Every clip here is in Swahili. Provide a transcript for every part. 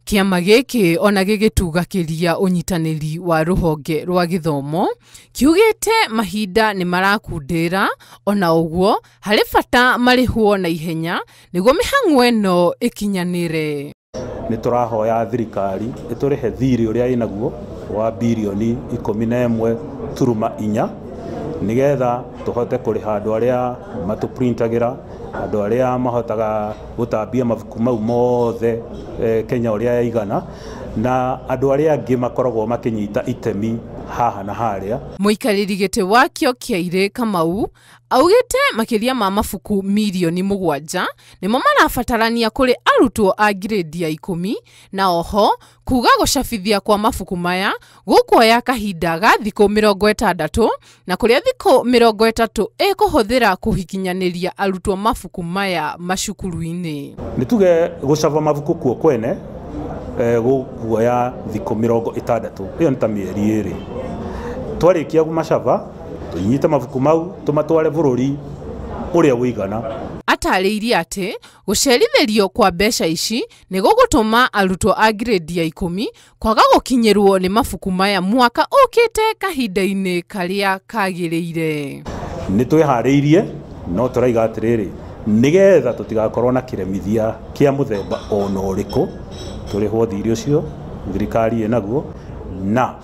Kiama giki ona gigitugakiria unyitaniri wa ruhonge rwa githomo kiugite mahinda ni marakundira ona uguo hari bata marihwo na ihenya niguo mihang'o eno ikinyanire. Ni turahoya thirikari iturihe thiri uria inaguo wa bilioni 11.4 nigetha tuhote kuriha andu aria matuprintagira, andu aria mahotaga gutambia mabuku mau mothe Kenya uria igana, na andu aria angi makoragwo makinyita itemi haha na haria. Muikariri giti wakio Kiaire Kamau augite makiria ma mabuku milioni 7 nimo marabatarania kuri arutwo a grade ya 10 na oho kuga gucabithia kwa mabuku maya gukuoya kahinda ga thikũ 60 na kuria thikũ 30 ikuhuthira kuhikinyaniria arutwo mabuku maya macukuru-ini. Nituge gucaba mabuku kuo kwene gukuoya thikũ 60 iyo ni ta mieri iri. Twarikia gumacaba tunyite mabuku mau tumatware bururi uria wigana. Atariirie ati gucerithirio kwa mbeca ici ni gugutuma arutwo a grade ya 10 kwaga gukinyirwo ni mabuku maya mwaka ukite kahinda-ini karia kagiriire. Ni twihariirie no turaiga atiriri nigetha tutigakorwo na kiremithia kia muthemba ona uriku turihwo thiri ucio thirikari enaguo, na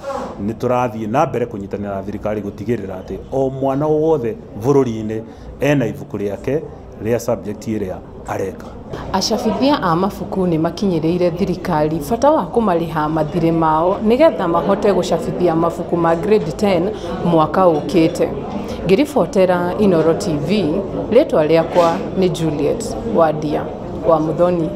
ni turathie na mbere kunyitanira na thirikari gutigirira ati o mwana wothe bururi-ini ena ibuku riake ria subject iria areka. Acabithia a mabuku ni makinyiriire thirikari bata wa kumariha mathire mao nigetha mahote gucabithia mabuku ma grade 10 mwaka ukite. Ngiribotera Inooro TV, ritwa riakwa ni Juliet Wadia wa Muthoni.